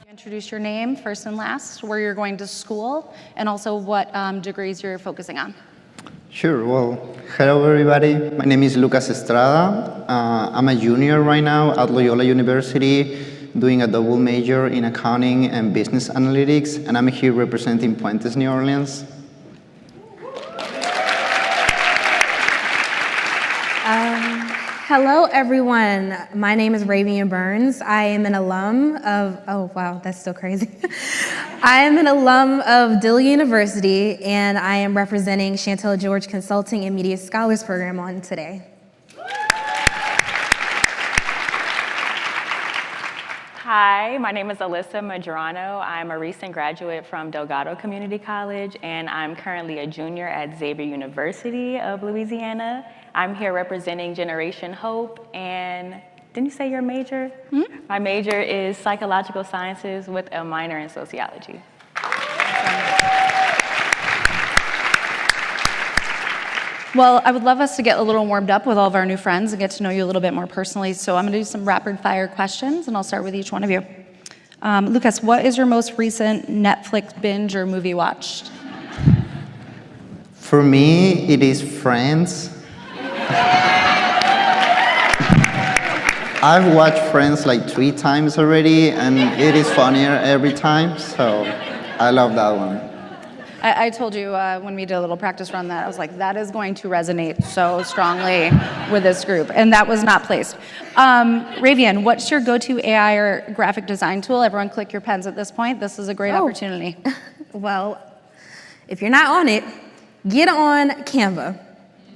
Introduce your name, first and last, where you're going to school, and also what degrees you're focusing on. Sure. Well, hello everybody. My name is Lucas Estrada. I'm a junior right now at Loyola University, doing a double major in accounting and business analytics, and I'm here representing Puentes, New Orleans. Hello, everyone. My name is Ravien Burns. I am an alum of, oh, wow, that's so crazy. I am an alum of Dillard University, and I am representing Chantel George Consulting and Media Scholars Program on today. Hi, my name is Alyssa Delgado. I'm a recent graduate from Delgado Community College, and I'm currently a junior at Xavier University of Louisiana. I'm here representing Generation Hope, and didn't you say your major? Mm-hmm. My major is psychological sciences with a minor in sociology. Well, I would love us to get a little warmed up with all of our new friends and get to know you a little bit more personally. So I'm going to do some rapid fire questions, and I'll start with each one of you. Lucas, what is your most recent Netflix binge or movie watched? For me, it is Friends. I've watched Friends like 3 times already, and it is funnier every time, so I love that one. I told you when we did a little practice run that I was like, that is going to resonate so strongly with this group, and that was not placed. Ravien, what's your go-to AI or graphic design tool? Everyone click your pens at this point. This is a great opportunity. Well, if you're not on it, get on Canva.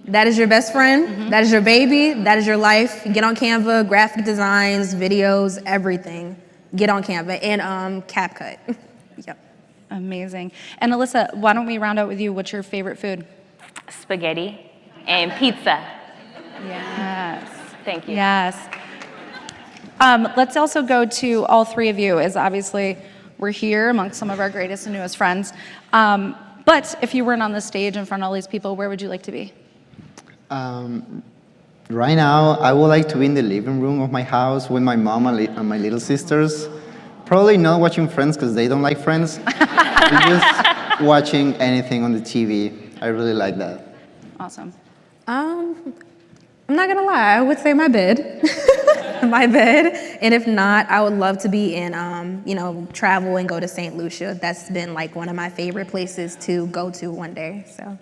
That is your best friend. Mm-hmm. That is your baby. That is your life. Get on Canva, graphic designs, videos, everything. Get on Canva and CapCut. Yep. Amazing. And Alyssa, why don't we round out with you? What's your favorite food? Spaghetti and pizza. Yes. Thank you. Yes. Let's also go to all three of you, as obviously we're here amongst some of our greatest and newest friends. But if you weren't on the stage in front of all these people, where would you like to be? Right now, I would like to be in the living room of my house with my mom and my little sisters. Probably not watching Friends because they don't like Friends. Just watching anything on the TV. I really like that. Awesome. I'm not gonna lie, I would say my bed. My bed. And if not, I would love to be in, travel and go to St. Lucia. That's been like one of my favorite places to go to one day, so.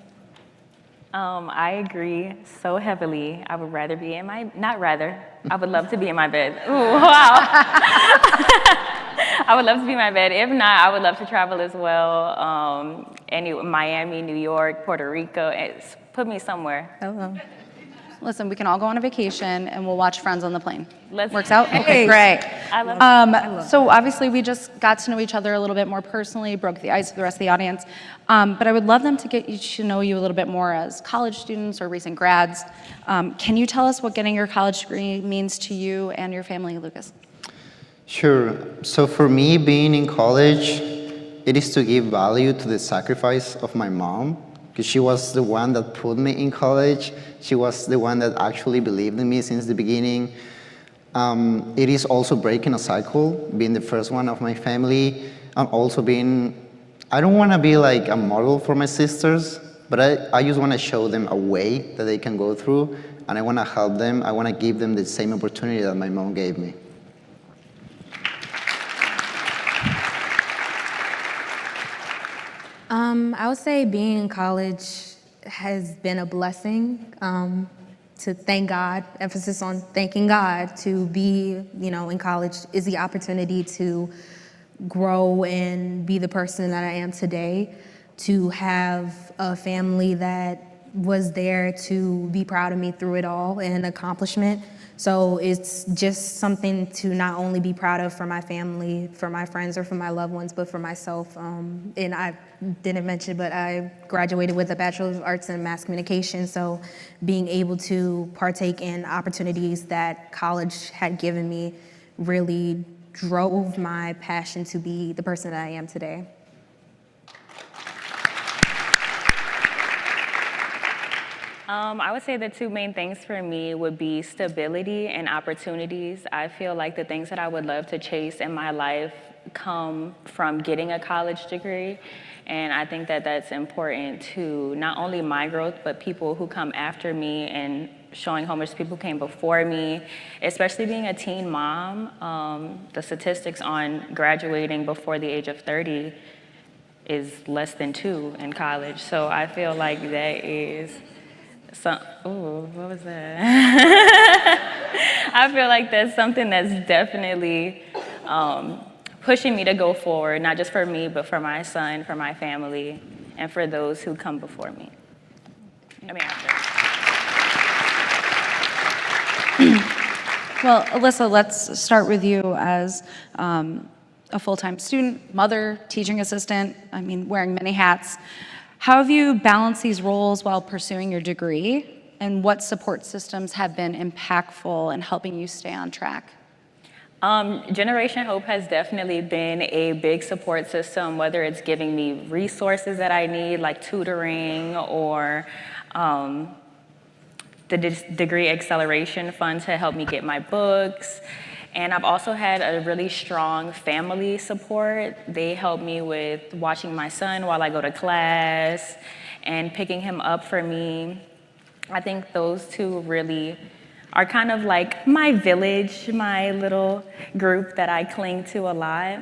I agree so heavily. I would rather be in my, I would love to be in my bed. Ooh, wow. I would love to be in my bed. If not, I would love to travel as well. Miami, New York, Puerto Rico. Put me somewhere. Oh. Listen, we can all go on a vacation and we'll watch Friends on the plane. Works out? Okay, great. I love so obviously we just got to know each other a little bit more personally, broke the ice with the rest of the audience. But I would love them to get to know you a little bit more as college students or recent grads. Can you tell us what getting your college degree means to you and your family, Lucas? Sure. So for me, being in college, it is to give value to the sacrifice of my mom, because she was the one that put me in college. She was the one that actually believed in me since the beginning. It is also breaking a cycle, being the first one of my family. I'm also I don't want to be like a model for my sisters, but I just want to show them a way that they can go through, and I want to help them. I want to give them the same opportunity that my mom gave me. I would say being in college has been a blessing, to thank God, emphasis on thanking God. To be, in college is the opportunity to grow and be the person that I am today, to have a family that was there to be proud of me through it all, and an accomplishment. So it's just something to not only be proud of for my family, for my friends, or for my loved ones, but for myself. And I didn't mention, but I graduated with a Bachelor of Arts in Mass Communication. So being able to partake in opportunities that college had given me really drove my passion to be the person that I am today. I would say the two main things for me would be stability and opportunities. I feel like the things that I would love to chase in my life come from getting a college degree. And I think that that's important to not only my growth, but people who come after me and showing homage to people who came before me, especially being a teen mom. The statistics on graduating before the age of 30 is less than 2 in college. So I feel like that is what was that? I feel like that's something that's definitely pushing me to go forward, not just for me, but for my son, for my family, and for those who come before me. After. Well, Alyssa, let's start with you as a full-time student, mother, teaching assistant, wearing many hats. How have you balanced these roles while pursuing your degree, and what support systems have been impactful in helping you stay on track? Generation Hope has definitely been a big support system, whether it's giving me resources that I need, like tutoring, or the degree acceleration fund to help me get my books. And I've also had a really strong family support. They help me with watching my son while I go to class and picking him up for me. I think those two really are kind of like my village, my little group that I cling to a lot.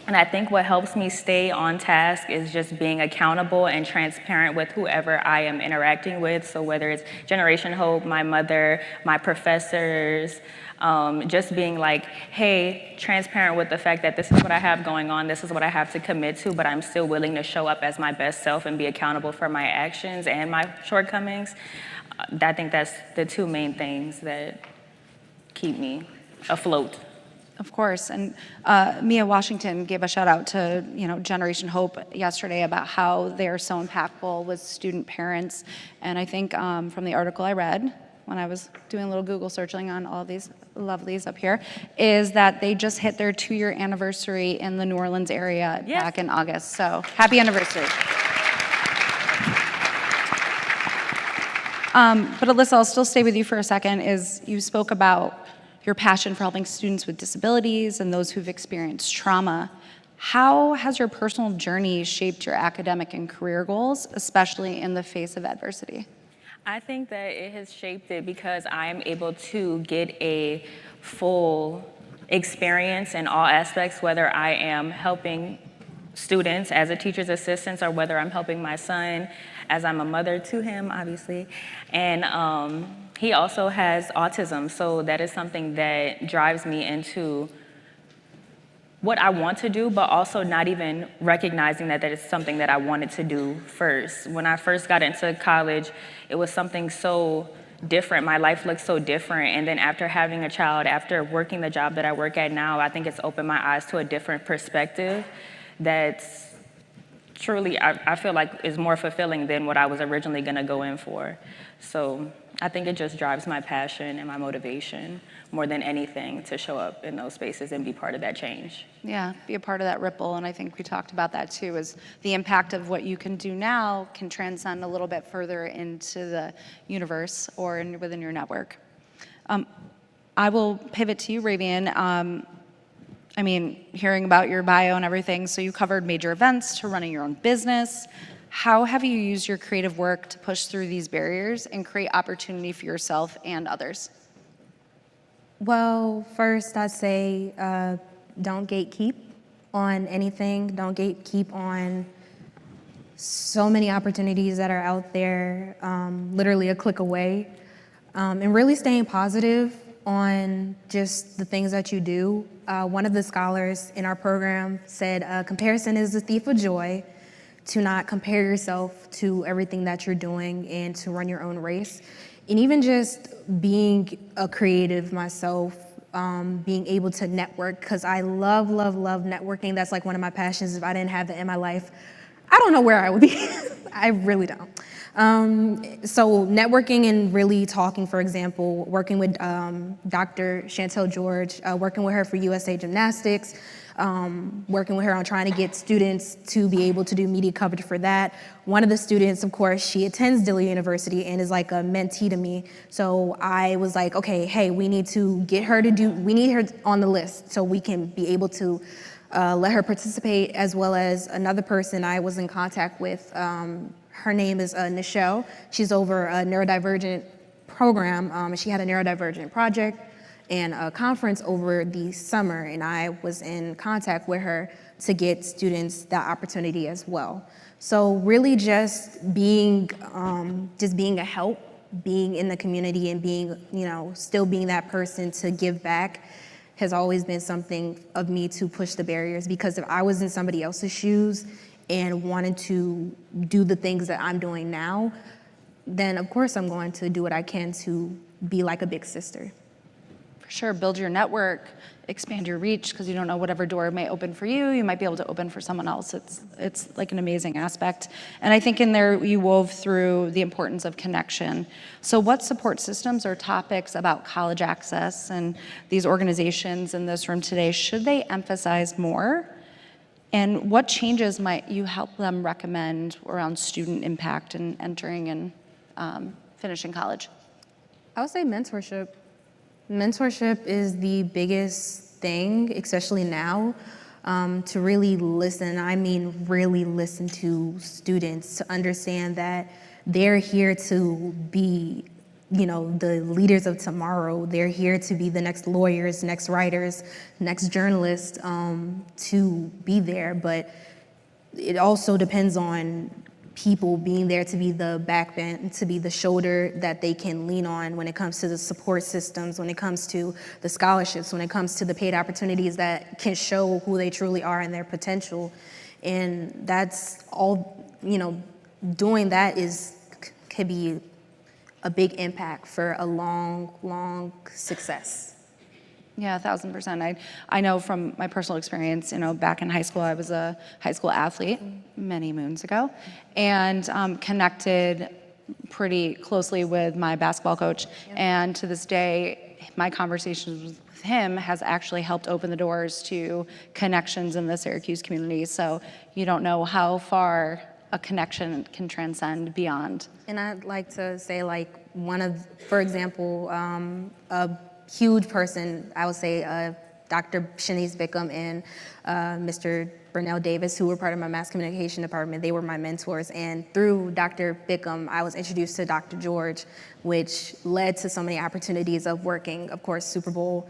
And I think what helps me stay on task is just being accountable and transparent with whoever I am interacting with. So whether it's Generation Hope, my mother, my professors, just being like, hey, transparent with the fact that this is what I have going on, this is what I have to commit to, but I'm still willing to show up as my best self and be accountable for my actions and my shortcomings. I think that's the two main things that keep me afloat. Of course, and Mia Washington gave a shout out to Generation Hope yesterday about how they're so impactful with student parents, and I think from the article I read when I was doing a little Google searching on all these lovelies up here, is that they just hit their 2-year anniversary in the New Orleans area back in August. So happy anniversary. But Alyssa, I'll still stay with you for a second, is you spoke about your passion for helping students with disabilities and those who've experienced trauma. How has your personal journey shaped your academic and career goals, especially in the face of adversity? I think that it has shaped it because I'm able to get a full experience in all aspects, whether I am helping students as a teacher's assistant or whether I'm helping my son as I'm a mother to him, obviously. And he also has autism, so that is something that drives me into what I want to do, but also not even recognizing that that is something that I wanted to do first. When I first got into college, it was something so different. My life looked so different. And then after having a child, after working the job that I work at now, I think it's opened my eyes to a different perspective that's truly, I feel like is more fulfilling than what I was originally gonna go in for. So I think it just drives my passion and my motivation more than anything to show up in those spaces and be part of that change. Yeah, be a part of that ripple, and I think we talked about that too, is the impact of what you can do now can transcend a little bit further into the universe or within your network. I will pivot to you, Ravien. Hearing about your bio and everything, so you covered major events to running your own business. How have you used your creative work to push through these barriers and create opportunity for yourself and others? Well, first I'd say don't gatekeep on anything. Don't gatekeep on so many opportunities that are out there, literally a click away. And really staying positive on just the things that you do. One of the scholars in our program said, comparison is the thief of joy. To not compare yourself to everything that you're doing and to run your own race. And even just being a creative myself, being able to network, because I love networking. That's like one of my passions. If I didn't have that in my life, I don't know where I would be. I really don't. So networking and really talking, for example, working with Dr. Chantel George, working with her for USA Gymnastics, working with her on trying to get students to be able to do media coverage for that. One of the students, of course, she attends Dillard University and is like a mentee to me. So I was like, okay, hey, we need her on the list so we can be able to let her participate, as well as another person I was in contact with. Her name is Nichelle. She's over a neurodivergent program. She had a neurodivergent project and a conference over the summer, and I was in contact with her to get students that opportunity as well. So really just being a help, being in the community and being, still being that person to give back has always been something of me to push the barriers, because if I was in somebody else's shoes and wanted to do the things that I'm doing now, then of course I'm going to do what I can to be like a big sister. For sure, build your network, expand your reach, because you don't know whatever door may open for you, you might be able to open for someone else. It's like an amazing aspect. And I think in there you wove through the importance of connection. So what support systems or topics about college access and these organizations in this room today should they emphasize more? And what changes might you help them recommend around student impact and entering and finishing college? I would say mentorship. Mentorship is the biggest thing, especially now, to really listen. I mean, really listen to students, to understand that they're here to be, the leaders of tomorrow. They're here to be the next lawyers, next writers, next journalists, to be there. But it also depends on people being there to be the backbone, to be the shoulder that they can lean on when it comes to the support systems, when it comes to the scholarships, when it comes to the paid opportunities that can show who they truly are and their potential. And that's all, doing that could be a big impact for a long success. Yeah, 1,000%. I know from my personal experience, back in high school, I was a high school athlete many moons ago, and connected pretty closely with my basketball coach. Yep. And to this day, my conversations with him has actually helped open the doors to connections in the Syracuse community. So you don't know how far a connection can transcend beyond. And I'd like to say, for example, a huge person, I would say Dr. Shanice Bickham and Mr. Burnell Davis, who were part of my mass communication department. They were my mentors. And through Dr. Bickham, I was introduced to Dr. George, which led to so many opportunities of working, of course, Super Bowl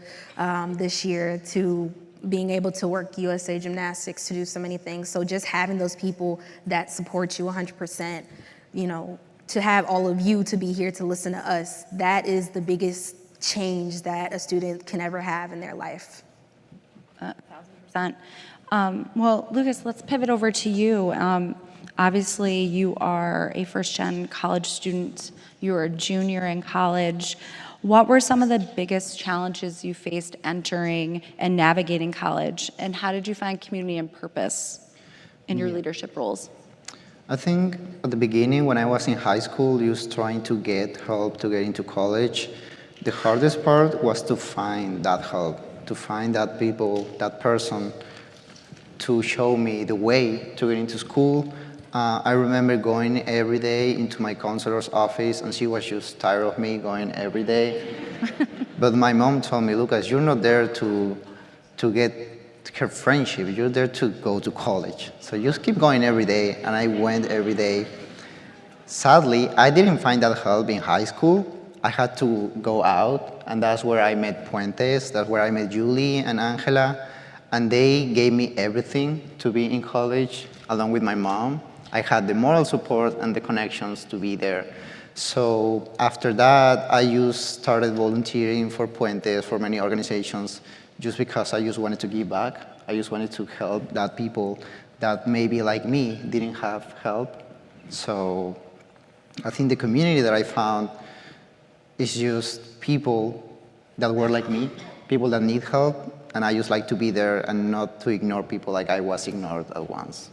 this year, to being able to work USA Gymnastics, to do so many things. So just having those people that support you 100%, to have all of you to be here to listen to us, that is the biggest change that a student can ever have in their life. 1,000%. Well, Lucas, let's pivot over to you. Obviously, you are a first-gen college student. You're a junior in college. What were some of the biggest challenges you faced entering and navigating college? And how did you find community and purpose in your leadership roles? I think at the beginning, when I was in high school, just trying to get help to get into college, the hardest part was to find that help, to find that people, that person to show me the way to get into school. I remember going every day into my counselor's office, and she was just tired of me going every day. But my mom told me, Lucas, you're not there to get her friendship, you're there to go to college. So just keep going every day, and I went every day. Sadly, I didn't find that help in high school. I had to go out, and that's where I met Puentes, that's where I met Julie and Angela, and they gave me everything to be in college, along with my mom. I had the moral support and the connections to be there. So after that, I just started volunteering for Puentes, for many organizations, just because I just wanted to give back. I just wanted to help that people that maybe like me didn't have help. So I think the community that I found is just people that were like me, people that need help, and I just like to be there and not to ignore people like I was ignored at once.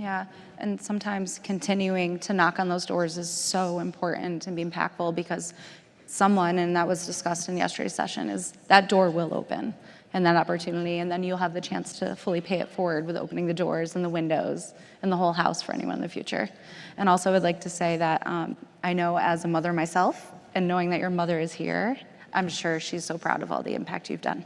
Yeah, and sometimes continuing to knock on those doors is so important and be impactful because someone, and that was discussed in yesterday's session, is that door will open and that opportunity, and then you'll have the chance to fully pay it forward with opening the doors and the windows and the whole house for anyone in the future. And also I would like to say that I know as a mother myself, and knowing that your mother is here, I'm sure she's so proud of all the impact you've done.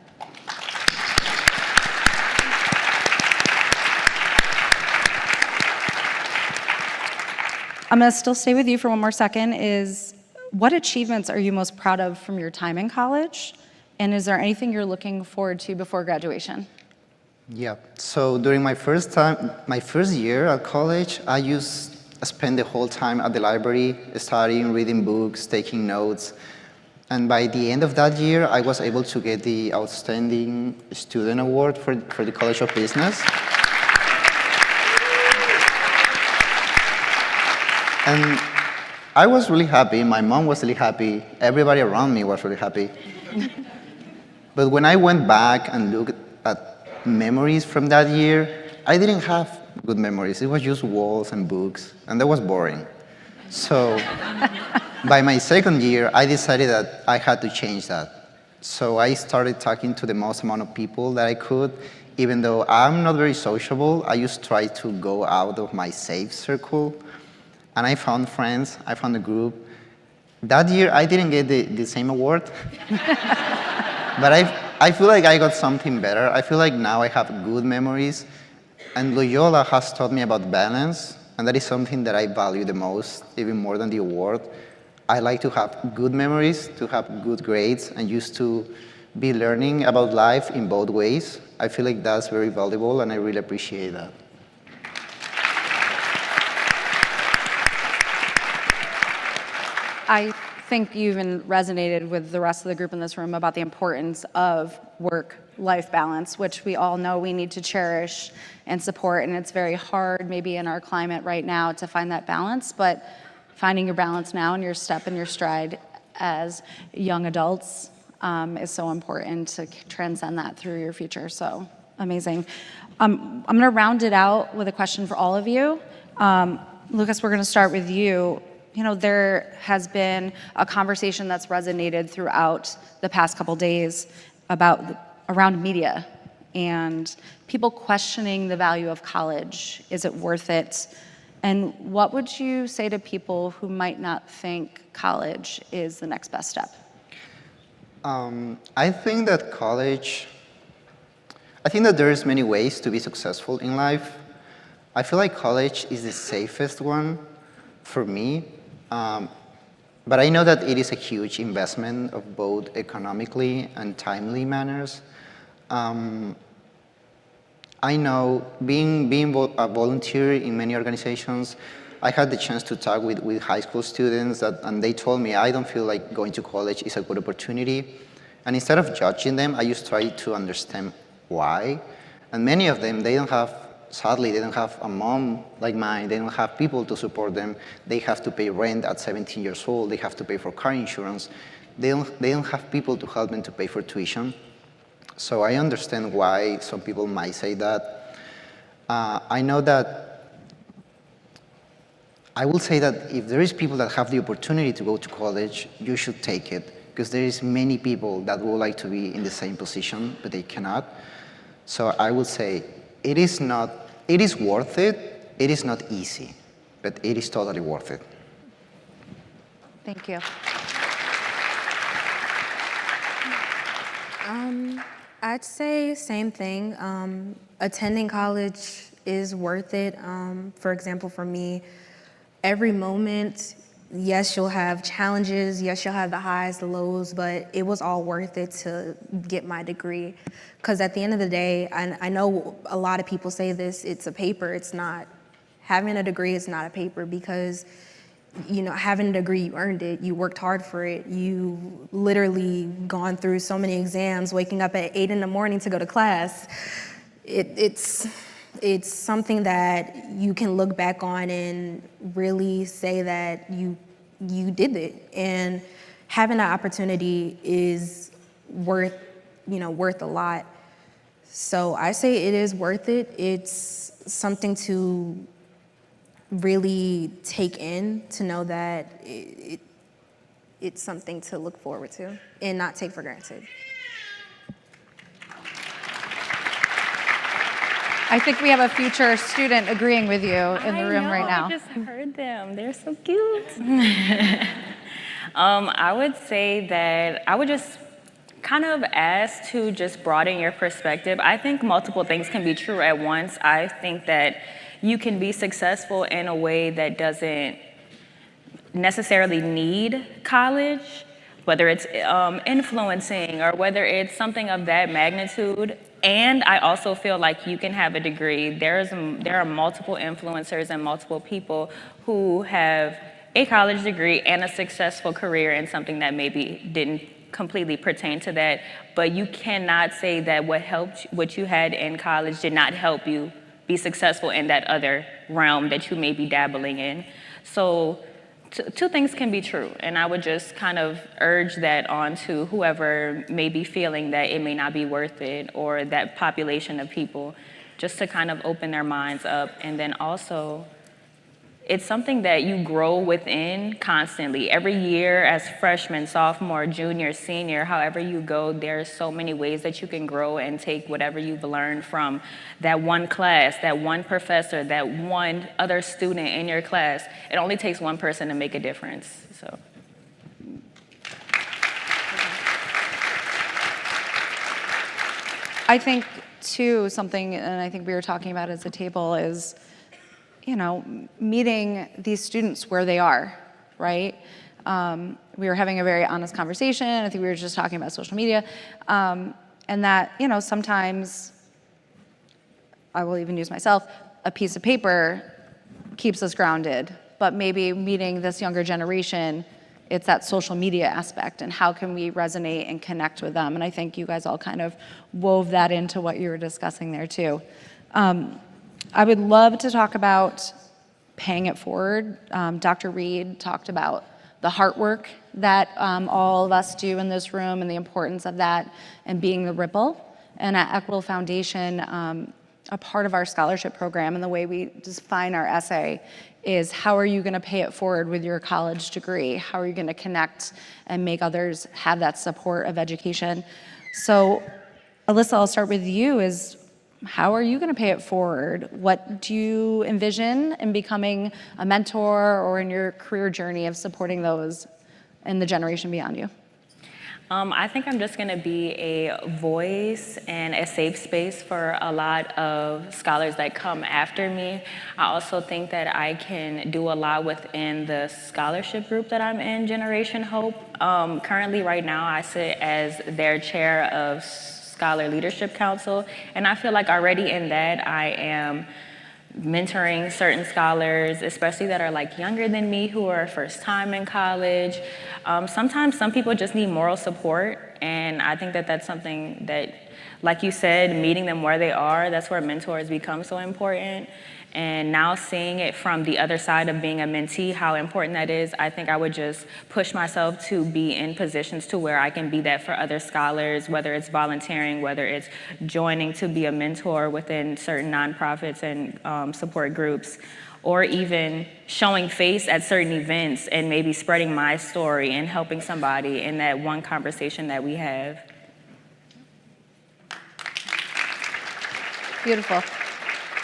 I'm gonna still stay with you for one more second. Is what achievements are you most proud of from your time in college? And is there anything you're looking forward to before graduation? Yeah, so during my first year at college, I spent the whole time at the library, studying, reading books, taking notes. And by the end of that year, I was able to get the Outstanding Student Award for the College of Business. And I was really happy, my mom was really happy, everybody around me was really happy. But when I went back and looked at memories from that year, I didn't have good memories. It was just walls and books, and that was boring. So by my second year, I decided that I had to change that. So I started talking to the most amount of people that I could. Even though I'm not very sociable, I just tried to go out of my safe circle. And I found friends, I found a group. That year, I didn't get the same award. But I feel like I got something better. I feel like now I have good memories. And Loyola has taught me about balance, and that is something that I value the most, even more than the award. I like to have good memories, to have good grades, and used to be learning about life in both ways. I feel like that's very valuable, and I really appreciate that. I think you even resonated with the rest of the group in this room about the importance of work-life balance, which we all know we need to cherish and support, and it's very hard maybe in our climate right now to find that balance, but finding your balance now and your step and your stride as young adults is so important to transcend that through your future, so amazing. I'm gonna round it out with a question for all of you. Lucas, we're gonna start with you. You know, there has been a conversation that's resonated throughout the past couple days around media and people questioning the value of college. Is it worth it? And what would you say to people who might not think college is the next best step? I think that there's many ways to be successful in life. I feel like college is the safest one for me. But I know that it is a huge investment of both economically and timely manners. I know being a volunteer in many organizations, I had the chance to talk with high school students and they told me I don't feel like going to college is a good opportunity. And instead of judging them, I just try to understand why. And many of them, sadly, they don't have a mom like mine. They don't have people to support them. They have to pay rent at 17 years old. They have to pay for car insurance. They don't have people to help them to pay for tuition. So I understand why some people might say that. I will say that if there is people that have the opportunity to go to college, you should take it, because there is many people that would like to be in the same position, but they cannot. So I would say, it is worth it. It is not easy, but it is totally worth it. Thank you. I'd say same thing. Attending college is worth it. For example, for me, every moment, yes, you'll have challenges, yes, you'll have the highs, the lows, but it was all worth it to get my degree. Because at the end of the day, I know a lot of people say this, it's a paper, it's not. Having a degree is not a paper, because having a degree, you earned it, you worked hard for it, you literally gone through so many exams, waking up at 8 in the morning to go to class. It's something that you can look back on and really say that you did it. And having that opportunity is worth a lot. So I say it is worth it. It's something to really take in, to know that it's something to look forward to and not take for granted. I think we have a future student agreeing with you in the room right now. I just heard them. They're so cute. I would say that I would just kind of ask to just broaden your perspective. I think multiple things can be true at once. I think that you can be successful in a way that doesn't necessarily need college, whether it's influencing or whether it's something of that magnitude. And I also feel like you can have a degree. There are multiple influencers and multiple people who have a college degree and a successful career in something that maybe didn't completely pertain to that. But you cannot say that what you had in college did not help you be successful in that other realm that you may be dabbling in. So two things can be true, and I would just kind of urge that on to whoever may be feeling that it may not be worth it, or that population of people, just to kind of open their minds up. And then also, it's something that you grow within constantly. Every year as freshman, sophomore, junior, senior, however you go, there's so many ways that you can grow and take whatever you've learned from that one class, that one professor, that one other student in your class. It only takes one person to make a difference, so. I think, too, something, and I think we were talking about as a table, is meeting these students where they are, right? We were having a very honest conversation. I think we were just talking about social media. And that, sometimes, I will even use myself, a piece of paper keeps us grounded. But maybe meeting this younger generation, it's that social media aspect, and how can we resonate and connect with them? And I think you guys all kind of wove that into what you were discussing there, too. I would love to talk about paying it forward. Dr. Reed talked about the heart work that all of us do in this room and the importance of that and being the ripple. And at Equitable Foundation, a part of our scholarship program and the way we define our essay is, how are you going to pay it forward with your college degree? How are you going to connect and make others have that support of education? So, Alyssa, I'll start with you. How are you going to pay it forward? What do you envision in becoming a mentor or in your career journey of supporting those in the generation beyond you? I think I'm just going to be a voice and a safe space for a lot of scholars that come after me. I also think that I can do a lot within the scholarship group that I'm in, Generation Hope. Currently, right now, I sit as their chair of Scholar Leadership Council, and I feel like already in that I am mentoring certain scholars, especially that are like younger than me, who are first time in college. Sometimes some people just need moral support, and I think that that's something that, like you said, meeting them where they are, that's where mentors become so important. And now seeing it from the other side of being a mentee, how important that is, I think I would just push myself to be in positions to where I can be that for other scholars, whether it's volunteering, whether it's joining to be a mentor within certain nonprofits and support groups, or even showing face at certain events and maybe spreading my story and helping somebody in that one conversation that we have. Beautiful,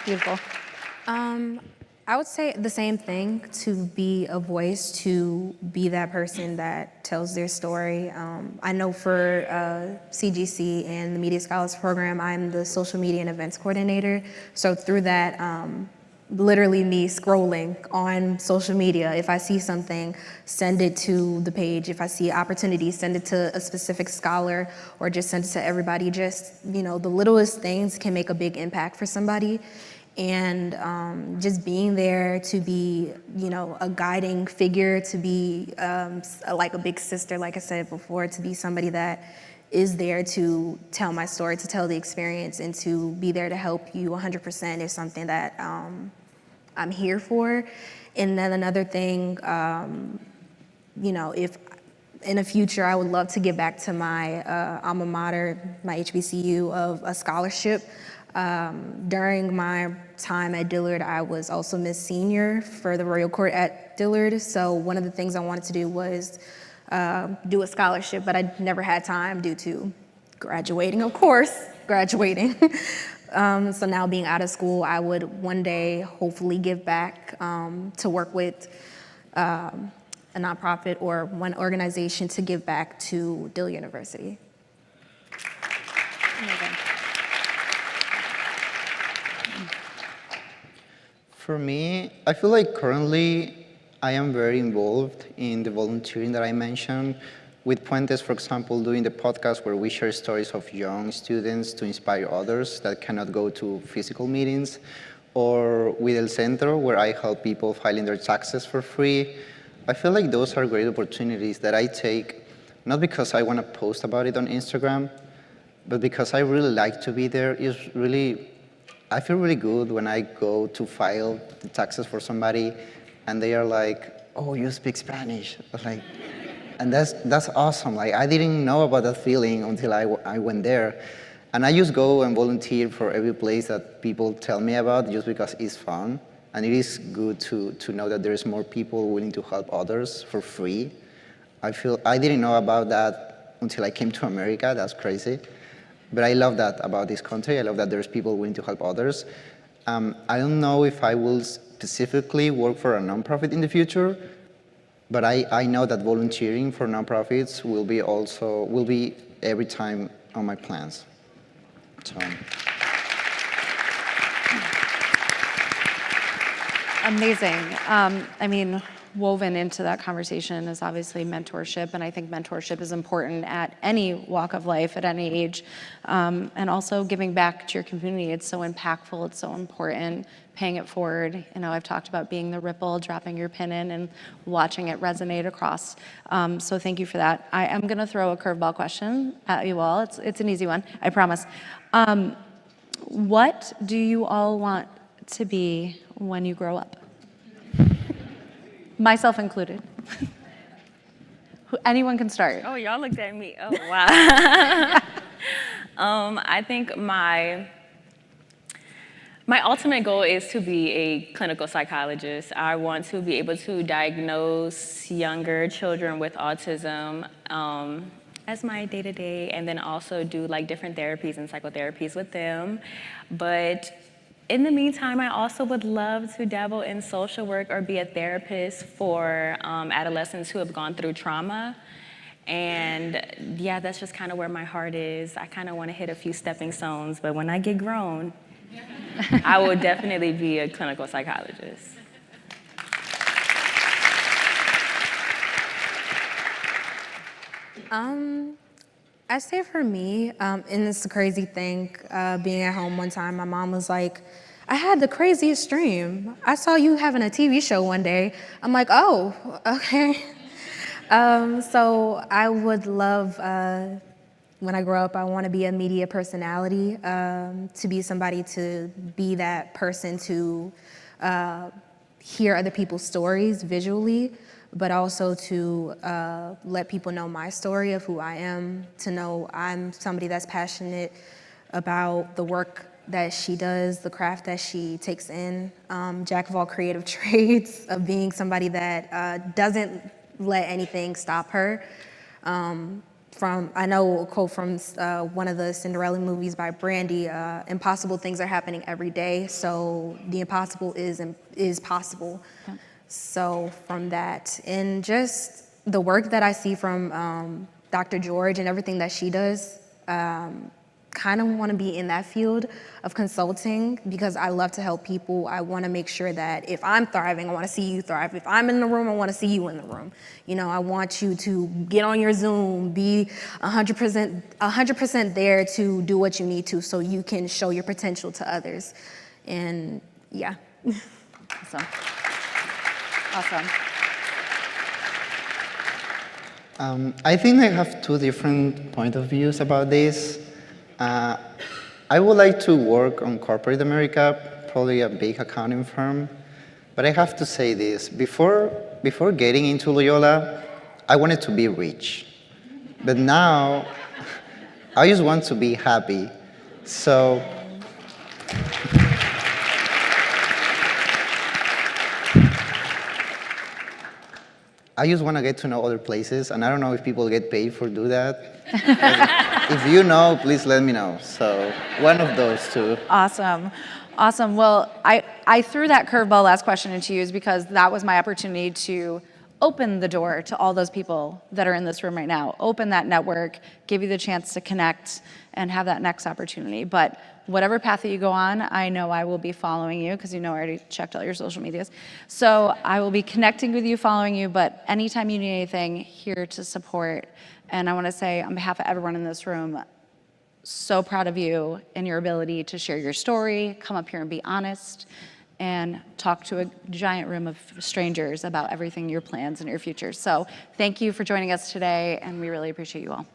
beautiful. I would say the same thing, to be a voice, to be that person that tells their story. I know for CGC and the Media Scholars Program, I'm the social media and events coordinator. So through that, literally me scrolling on social media, if I see something, send it to the page. If I see opportunities, send it to a specific scholar, or just send it to everybody. Just, the littlest things can make a big impact for somebody. And just being there to be, a guiding figure, to be like a big sister, like I said before, to be somebody that is there to tell my story, to tell the experience, and to be there to help you 100% is something that I'm here for. And then another thing, if in the future, I would love to get back to my alma mater, my HBCU, of a scholarship. During my time at Dillard, I was also Miss Senior for the Royal Court at Dillard. So one of the things I wanted to do was do a scholarship, but I never had time due to graduating, of course, graduating. So now being out of school, I would one day hopefully give back to work with a nonprofit or one organization to give back to Dillard University. For me, I feel like currently I am very involved in the volunteering that I mentioned. With Puentes, for example, doing the podcast where we share stories of young students to inspire others that cannot go to physical meetings, or with El Centro, where I help people filing their taxes for free. I feel like those are great opportunities that I take, not because I want to post about it on Instagram, but because I really like to be there. I feel really good when I go to file the taxes for somebody and they are like, oh, you speak Spanish. I was like, and that's awesome. Like, I didn't know about that feeling until I went there. And I just go and volunteer for every place that people tell me about just because it's fun. And it is good to know that there's more people willing to help others for free. I didn't know about that until I came to America. That's crazy. But I love that about this country. I love that there's people willing to help others. I don't know if I will specifically work for a nonprofit in the future, but I know that volunteering for nonprofits will be every time on my plans. So. Amazing. I mean, woven into that conversation is obviously mentorship, and I think mentorship is important at any walk of life, at any age, and also giving back to your community. It's so impactful, it's so important, paying it forward. You know, I've talked about being the ripple, dropping your pin in, and watching it resonate across. So thank you for that. I am gonna throw a curveball question at you all. It's an easy one, I promise. What do you all want to be when you grow up? Myself included. Anyone can start. Oh, y'all looked at me. Oh, wow. I think my ultimate goal is to be a clinical psychologist. I want to be able to diagnose younger children with autism as my day-to-day, and then also do like different therapies and psychotherapies with them. But in the meantime, I also would love to dabble in social work or be a therapist for adolescents who have gone through trauma. And yeah, that's just kind of where my heart is. I kind of want to hit a few stepping stones, but when I get grown, I will definitely be a clinical psychologist. I say for me, and it's a crazy thing, being at home one time, my mom was like, I had the craziest dream. I saw you having a TV show one day. I'm like, oh, okay. So I would love, when I grow up, I want to be a media personality, to be somebody to be that person to hear other people's stories visually, but also to let people know my story of who I am, to know I'm somebody that's passionate about the work that she does, the craft that she takes in, jack of all creative trades, of being somebody that doesn't let anything stop her. I know a quote from one of the Cinderella movies by Brandy, impossible things are happening every day, so the impossible is possible. Yeah. So from that, and just the work that I see from Dr. George and everything that she does, kind of want to be in that field of consulting because I love to help people. I want to make sure that if I'm thriving, I want to see you thrive. If I'm in the room, I want to see you in the room. You know, I want you to get on your Zoom, be 100% there to do what you need to so you can show your potential to others. And yeah. Awesome. Awesome. I think I have two different point of views about this. I would like to work on corporate America, probably a big accounting firm. But I have to say this, before getting into Loyola, I wanted to be rich. But now, I just want to be happy. So I just want to get to know other places, and I don't know if people get paid for do that. If you know, please let me know. So one of those two. Awesome. Awesome. Well, I threw that curveball last question into you is because that was my opportunity to open the door to all those people that are in this room right now. Open that network, give you the chance to connect and have that next opportunity. But whatever path that you go on, I know I will be following you because you know I already checked all your social medias. So I will be connecting with you, following you, but anytime you need anything, here to support. And I want to say on behalf of everyone in this room, so proud of you and your ability to share your story, come up here and be honest, and talk to a giant room of strangers about everything, your plans and your future. So thank you for joining us today, and we really appreciate you all.